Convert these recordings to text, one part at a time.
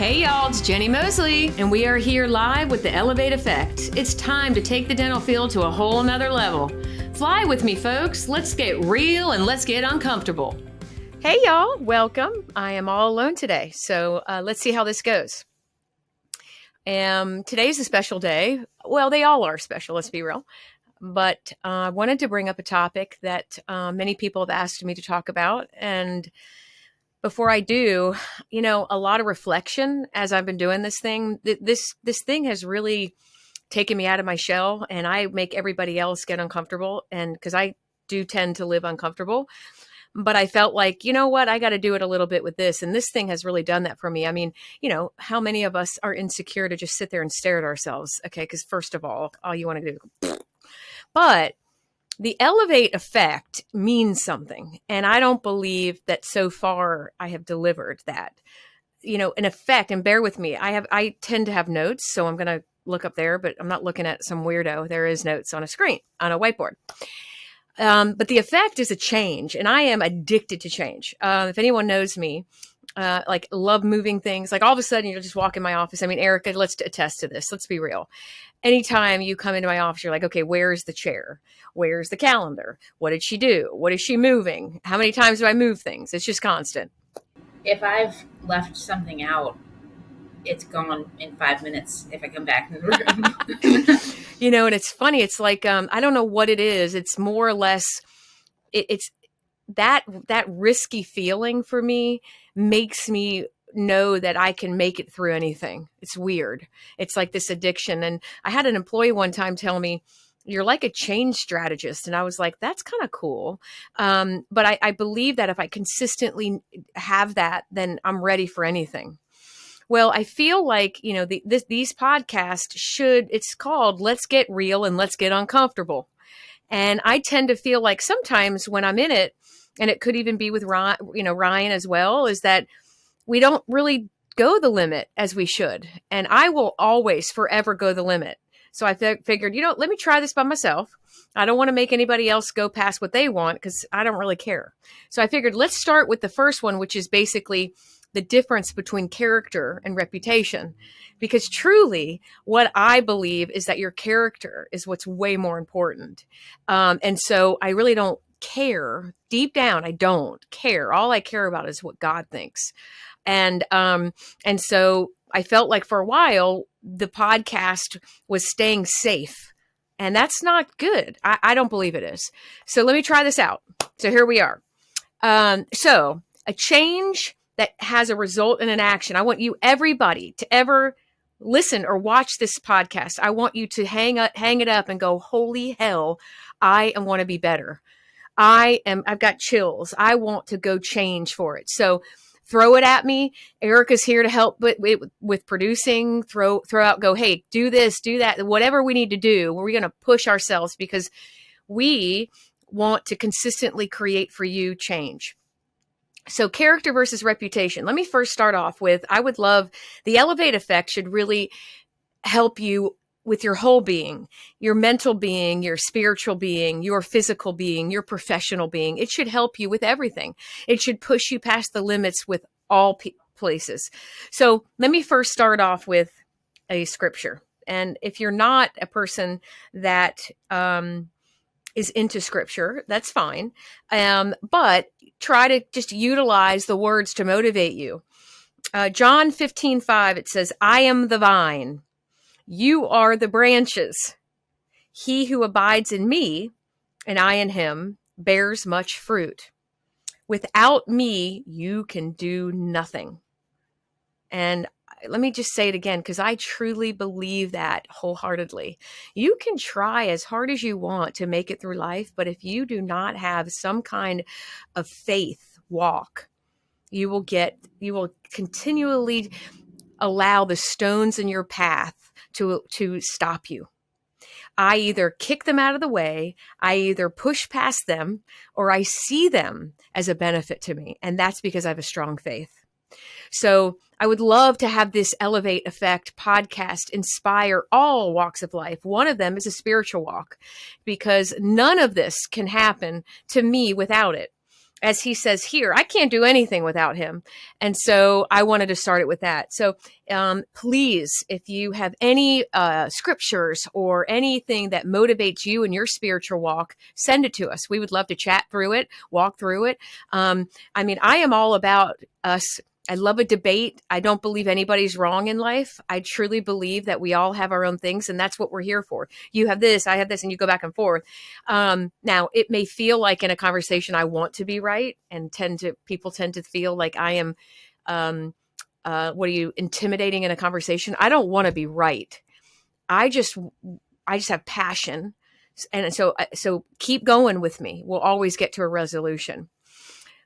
Hey y'all, it's Jenni Moseley, and we are here live with the Elevate Effect. It's time to take the dental field to a whole nother level. Fly with me, folks. Let's get real and let's get uncomfortable. Hey y'all, welcome. I am all alone today, so let's see how this goes. Today's a special day. Well, they all are special, let's be real. But I wanted to bring up a topic that many people have asked me to talk about, and before I do, a lot of reflection as I've been doing this thing. This thing has really taken me out of my shell, and I make everybody else get uncomfortable. And because I do tend to live uncomfortable, but I felt like, you know what, I got to do it a little bit with this. And this thing has really done that for me. I mean, how many of us are insecure to just sit there and stare at ourselves? Okay, because first of all you want to do, but the Elevate Effect means something. And I don't believe that so far I have delivered that, an effect. And bear with me. I tend to have notes. So I'm going to look up there, but I'm not looking at some weirdo. There is notes on a screen, on a whiteboard. But the effect is a change, and I am addicted to change. If anyone knows me, love moving things, like all of a sudden you'll just walk in my office. I mean, Erica, let's attest to this. Let's be real. Anytime you come into my office, you're like, okay, where's the chair? Where's the calendar? What did she do? What is she moving? How many times do I move things? It's just constant. If I've left something out, it's gone in 5 minutes if I come back in the room. And it's funny. It's like, I don't know what it is. It's more or less, it's that risky feeling for me makes me know that I can make it through anything. It's weird. It's like this addiction. And I had an employee one time tell me, you're like a change strategist. And I was like, that's kind of cool. But I believe that if I consistently have that, then I'm ready for anything. Well, I feel like, these podcasts it's called Let's Get Real and Let's Get Uncomfortable. And I tend to feel like sometimes when I'm in it, and it could even be with Ryan as well, is that we don't really go the limit as we should. And I will always forever go the limit. So I figured, let me try this by myself. I don't want to make anybody else go past what they want because I don't really care. So I figured let's start with the first one, which is basically the difference between character and reputation. Because truly what I believe is that your character is what's way more important. And so I really don't care. Deep down, I don't care. All I care about is what God thinks. And so I felt like for a while, the podcast was staying safe. And that's not good. I don't believe it is. So let me try this out. So here we are. So a change that has a result in an action. I want you, everybody, to ever listen or watch this podcast. I want you to hang it up and go, holy hell, I want to be better. I've got chills. I want to go change for it. So throw it at me. Erica's here to help with producing. Throw out, go, hey, do this, do that, whatever we need to do. We're going to push ourselves because we want to consistently create for you change. So character versus reputation. Let me first start off with, I would love the Elevate Effect should really help you with your whole being, your mental being, your spiritual being, your physical being, your professional being. It should help you with everything. It should push you past the limits with all places. So let me first start off with a scripture. And if you're not a person that is into scripture, that's fine. But try to just utilize the words to motivate you. John 15:5, it says, I am the vine. You are the branches. He who abides in me and I in him bears much fruit. Without me, you can do nothing. And let me just say it again, because I truly believe that wholeheartedly. You can try as hard as you want to make it through life, but if you do not have some kind of faith walk, you will continually allow the stones in your path to stop you. I either kick them out of the way, I either push past them, or I see them as a benefit to me. And that's because I have a strong faith. So I would love to have this Elevate Effect podcast inspire all walks of life. One of them is a spiritual walk, because none of this can happen to me without it. as he says here, I can't do anything without him. And so I wanted to start it with that. So please, if you have any scriptures or anything that motivates you in your spiritual walk, send it to us. We would love to chat through it, walk through it. I mean, I am all about us. I love a debate. I don't believe anybody's wrong in life. I truly believe that we all have our own things, and that's what we're here for. You have this, I have this, and you go back and forth. Now, it may feel like in a conversation I want to be right, and people tend to feel like I am, what are you, intimidating in a conversation? I don't want to be right. I just have passion, and so keep going with me. We'll always get to a resolution.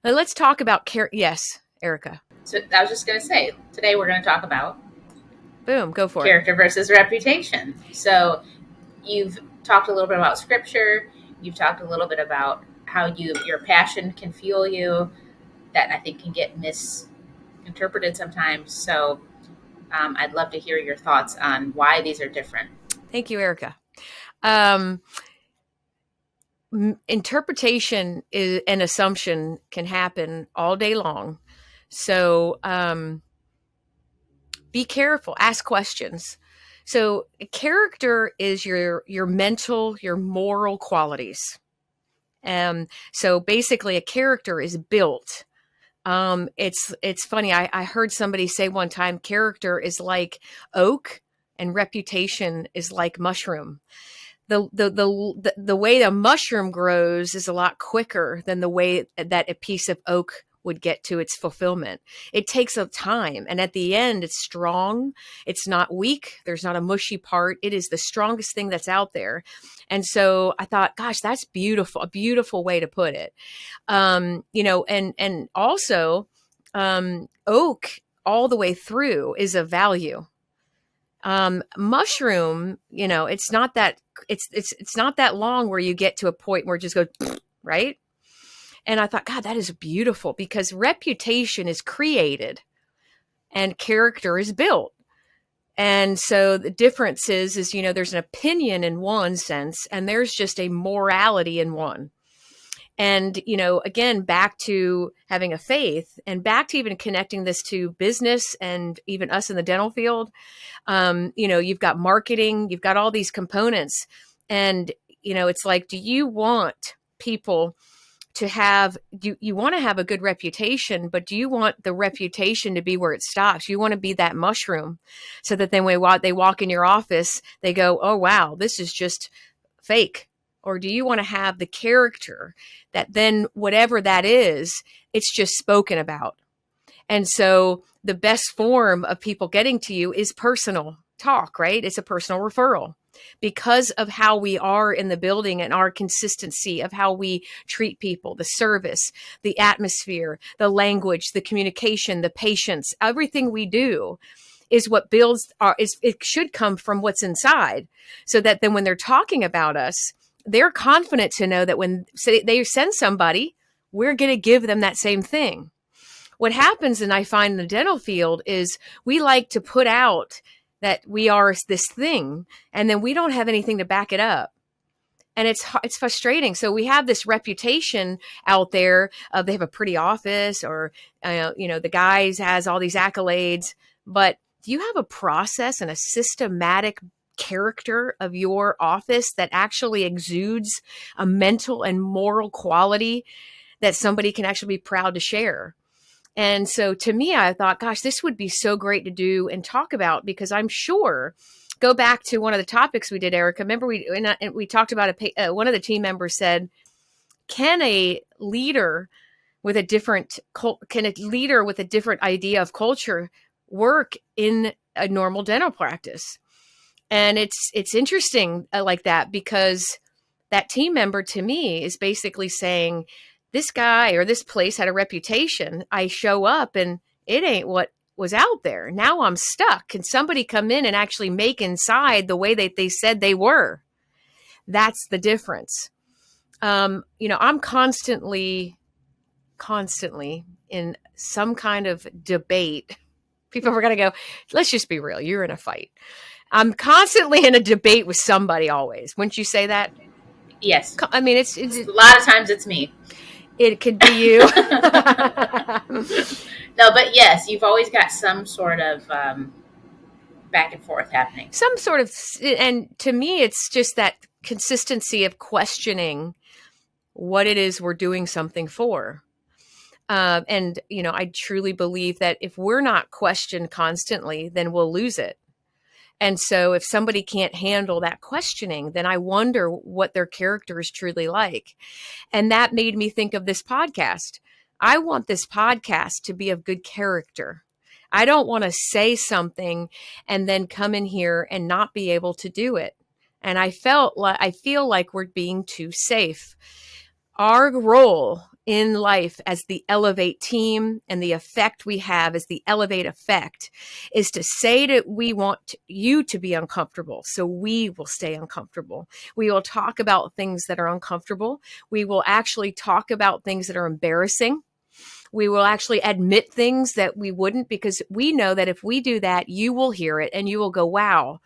Now, let's talk about care. Yes, Erica. So I was just going to say, today we're going to talk about Boom, go for character versus reputation. So you've talked a little bit about scripture. You've talked a little bit about how your passion can fuel you. That I think can get misinterpreted sometimes. So I'd love to hear your thoughts on why these are different. Thank you, Erica. Interpretation and assumption can happen all day long. So be careful, ask questions. So character is your mental, your moral qualities. So basically a character is built. It's funny. I heard somebody say one time, character is like oak and reputation is like mushroom. The way a mushroom grows is a lot quicker than the way that a piece of oak would get to its fulfillment. It takes a time, and at the end it's strong. It's not weak. There's not a mushy part. It is the strongest thing that's out there. And so I thought, gosh, that's beautiful, a beautiful way to put it. And also oak all the way through is a value. Mushroom, it's not that it's not that long where you get to a point where it just goes right. And I thought, God, that is beautiful, because reputation is created and character is built. And so the difference is, there's an opinion in one sense, and there's just a morality in one. And, again, back to having a faith, and back to even connecting this to business and even us in the dental field. You've got marketing, you've got all these components. And, it's like, do you want people to have, you want to have a good reputation, but do you want the reputation to be where it stops? You want to be that mushroom, so that then when they walk in your office, they go, oh, wow, this is just fake. Or do you want to have the character that then whatever that is, it's just spoken about? And so the best form of people getting to you is personal talk, right? It's a personal referral, because of how we are in the building and our consistency of how we treat people, the service, the atmosphere, the language, the communication, the patience, everything we do is what builds it should come from what's inside, so that then when they're talking about us, they're confident to know that when they send somebody, we're going to give them that same thing. What happens, and I find in the dental field, is we like to put out that we are this thing, and then we don't have anything to back it up. And it's frustrating. So we have this reputation out there of they have a pretty office, or, the guys has all these accolades, but do you have a process and a systematic character of your office that actually exudes a mental and moral quality that somebody can actually be proud to share? And so to me, I thought, gosh, this would be so great to do and talk about, because I'm sure, go back to one of the topics we did, Erica. Remember we talked about one of the team members said, can a leader with a different idea of culture work in a normal dental practice? And it's interesting like that, because that team member to me is basically saying, this guy or this place had a reputation. I show up and it ain't what was out there. Now I'm stuck. Can somebody come in and actually make inside the way that they said they were? That's the difference. I'm constantly in some kind of debate. People are going to go, let's just be real. You're in a fight. I'm constantly in a debate with somebody always. Wouldn't you say that? Yes. I mean, it's a lot of times it's me. It could be you. No, but yes, you've always got some sort of back and forth happening. Some sort of, and to me, it's just that consistency of questioning what it is we're doing something for. And, I truly believe that if we're not questioned constantly, then we'll lose it. And so if somebody can't handle that questioning, then I wonder what their character is truly like. And that made me think of this podcast. I want this podcast to be of good character. I don't want to say something and then come in here and not be able to do it. And I feel like we're being too safe. Our role in life as the Elevate team and the effect we have as the Elevate effect is to say that we want you to be uncomfortable. So we will stay uncomfortable. We will talk about things that are uncomfortable. We will actually talk about things that are embarrassing. We will actually admit things that we wouldn't, because we know that if we do that, you will hear it and you will go, wow,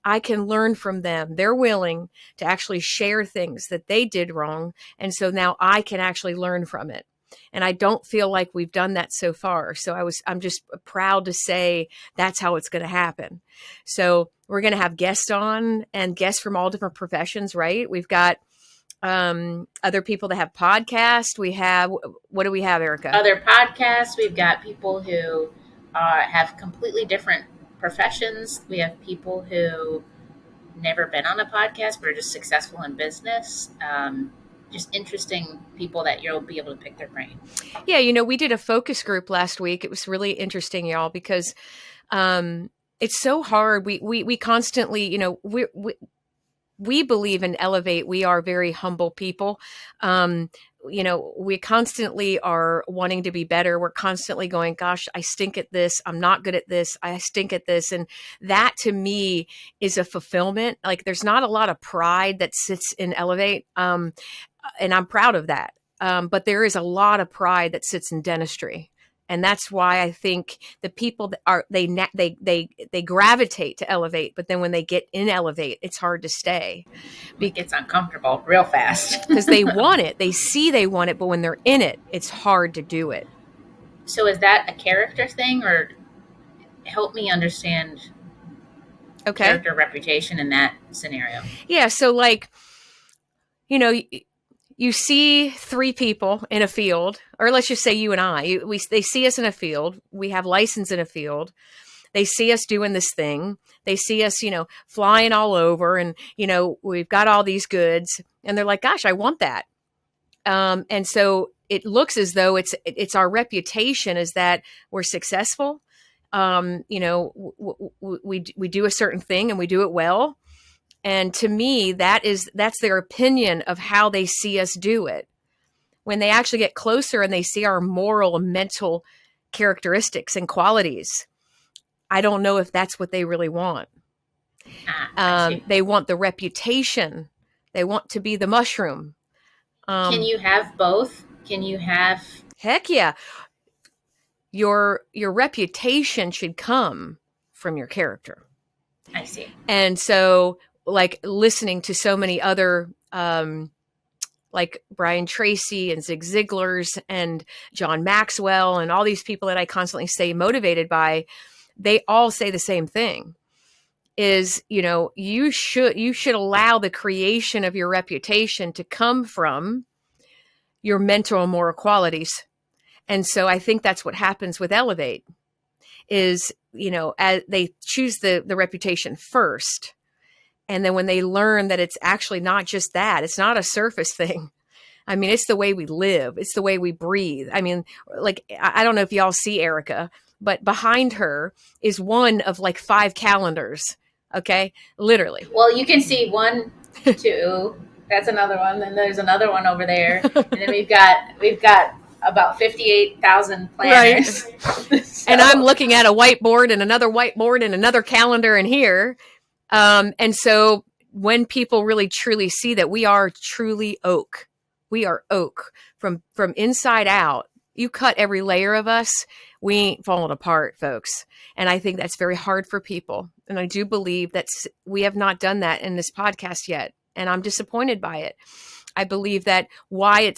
I can learn from them. They're willing to actually share things that they did wrong. And so now I can actually learn from it. And I don't feel like we've done that so far. So I'm just proud to say that's how it's going to happen. So we're going to have guests on, and guests from all different professions, right? We've got other people that have podcasts. What do we have, Erica? Other podcasts. We've got people who have completely different professions. We have people who never been on a podcast but are just successful in business. Just interesting people that you'll be able to pick their brain. Yeah, we did a focus group last week. It was really interesting, y'all, because it's so hard. We constantly, we believe in Elevate. We are very humble people. We constantly are wanting to be better. We're constantly going, gosh, I stink at this. I'm not good at this. I stink at this. And that to me is a fulfillment. Like, there's not a lot of pride that sits in Elevate. And I'm proud of that. But there is a lot of pride that sits in dentistry. And that's why I think the people that they gravitate to Elevate, but then when they get in Elevate, it's hard to stay. It's uncomfortable real fast because they want it. They see they want it, but when they're in it, it's hard to do it. So is that a character thing, or help me understand character reputation in that scenario? Yeah. So you see three people in a field, or let's just say you and I, they see us in a field. We have license in a field. They see us doing this thing. They see us, flying all over, and, we've got all these goods, and they're like, gosh, I want that. And so it looks as though it's our reputation is that we're successful. We do a certain thing and we do it well. And to me, that's their opinion of how they see us do it. When they actually get closer and they see our moral and mental characteristics and qualities, I don't know if that's what they really want. They want the reputation. They want to be the mushroom. Can you have both? Can you have? Heck yeah. Your reputation should come from your character. I see. And so, like, listening to so many other, like Brian Tracy and Zig Ziglar's and John Maxwell and all these people that I constantly stay motivated by, they all say the same thing. Is, you should allow the creation of your reputation to come from your mental and moral qualities. And so I think that's what happens with Elevate is, as they choose the reputation first. And then when they learn that it's actually not just that, it's not a surface thing. I mean, it's the way we live. It's the way we breathe. I mean, like, I don't know if y'all see Erica, but behind her is one of like 5 calendars. Okay. Literally. Well, you can see 1, 2, that's another one. Then there's another one over there. And then we've got about 58,000 planners. Right. So. And I'm looking at a whiteboard and another calendar in here. And so when people really truly see that we are truly oak, we are oak from inside out, you cut every layer of us, we ain't falling apart, folks. And I think that's very hard for people. And I do believe that we have not done that in this podcast yet. And I'm disappointed by it. I believe that why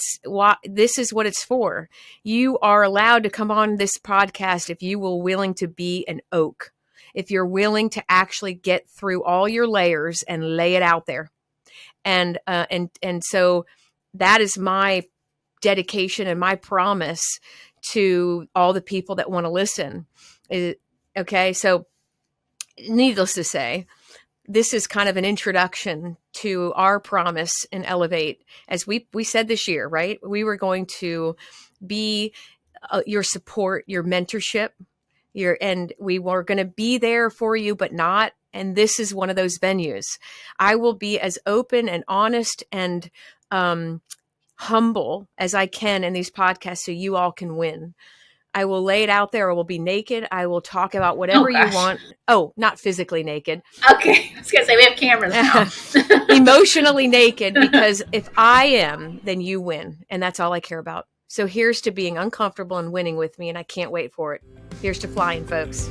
this is what it's for. You are allowed to come on this podcast if you will willing to be an oak, if you're willing to actually get through all your layers and lay it out there. And so that is my dedication and my promise to all the people that want to listen. Okay, so needless to say, this is kind of an introduction to our promise in Elevate. As we said this year, right? We were going to be your support, your mentorship, and we were going to be there for you, but not. And this is one of those venues. I will be as open and honest and humble as I can in these podcasts so you all can win. I will lay it out there. I will be naked. I will talk about Oh whatever you gosh. want. Oh, not physically naked. Okay, I was gonna say we have cameras now. Emotionally naked, because if I am, then you win. And that's all I care about. So here's to being uncomfortable and winning with me. And I can't wait for it. Here's to flying, folks.